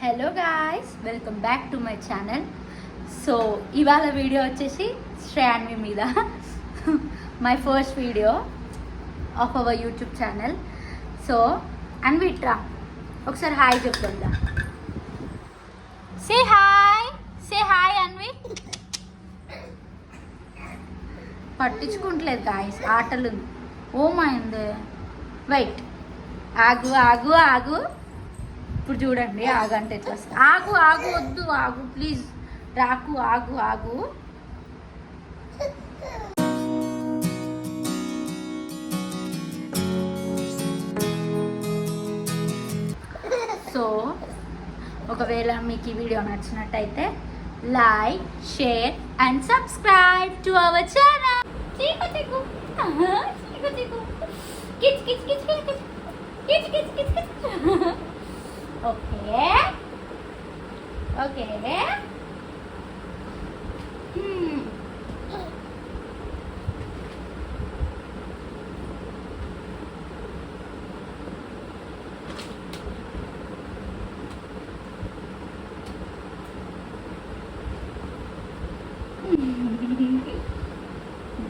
Hello guys, welcome back to my channel. So ఇవాళ video వచ్చేసి శ్రేయాన్వి మీద my first video of our YouTube channel. So అన్విట్రా ఒకసారి hi చెప్తుందా. Say hi Anvi. పట్టించుకుంటలేదు గాయ్స్, ఆటలు. ఓ మైండ్ వెయిట్, ఆగు ఆగు ఆగు. ఇప్పుడు చూడండి, ఆగంటే ఎట్లా వస్తుంది. ఆగు ఆగు, వద్దు ఆగు ప్లీజ్, రాకు, ఆగు ఆగు. సో ఒకవేళ మీకు ఈ వీడియో నచ్చినట్టయితే like, share and subscribe to our channel. చీకు చీకు చీకు చీకు కిచ్ కిచ్ కిచ్ కిచ్ కిచ్ కిచ్ కిచ్ కిచ్. Okay okay.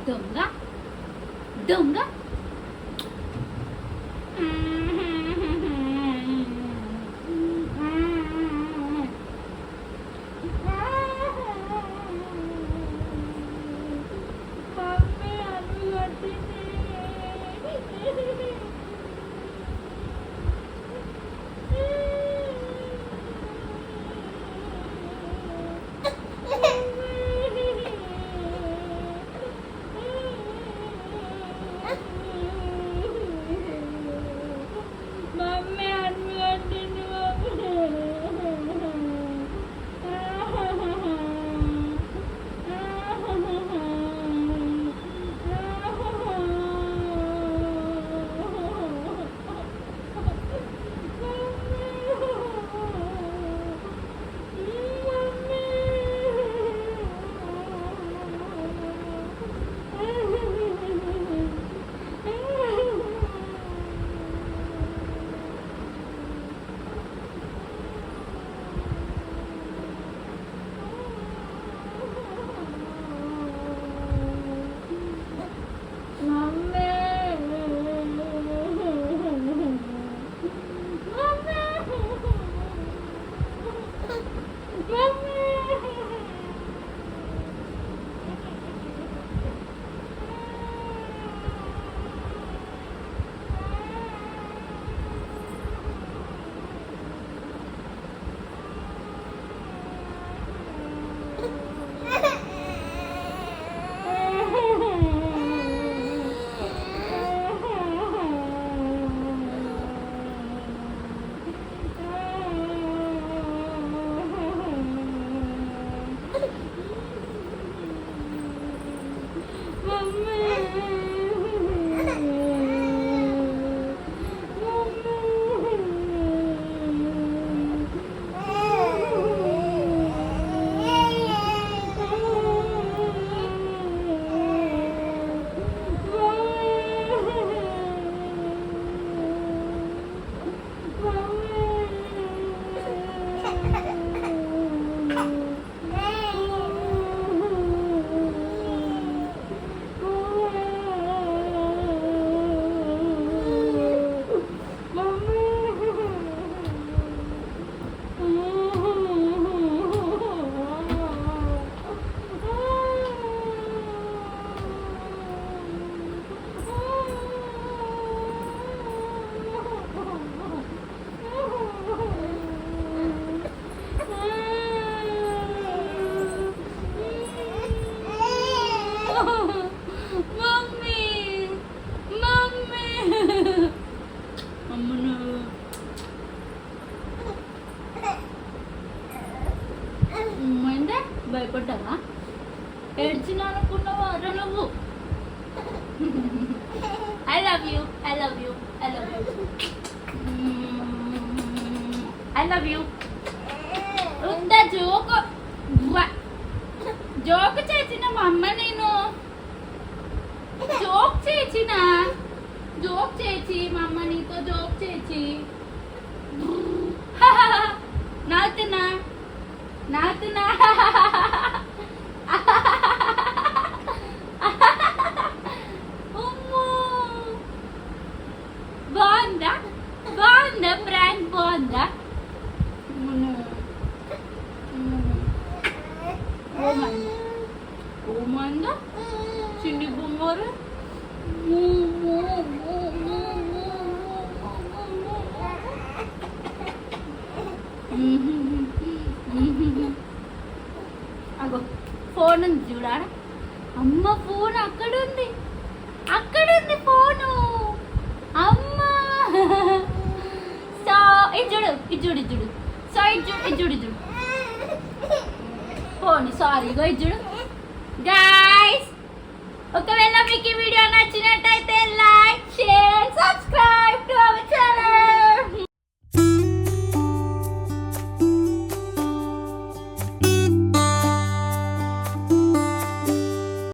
దొంగ దొంగ. భయపడ్డావా? ఏడ్చినా అనుకున్నావా? అరే నువ్వు. I love you, I love you, I love you, I love you. ఉందా జోక్? జోక్ చేసిన మా అమ్మ, నేను జోక్ చేసిన, జోక్ చేసి మా అమ్మ నీతో జోక్ చేసి నాకు నాకునా బాగుందా బాగుందా ప్రాంక్ బాగుందా ఓమందా చిన్ని బొమ్మరు అగో ఫోన్ ఉంది చూడా అమ్మ ఫోన్ అక్కడుంది ఫోను అమ్మ సో ఇచ్చుడు సో ఇచ్చుడు ఫోన్ సారీ ఇగో ఇచ్చుడు గైస్ ఒకవేళ మీకు ఈ వీడియో నచ్చినట్టయితే like share subscribe to our channel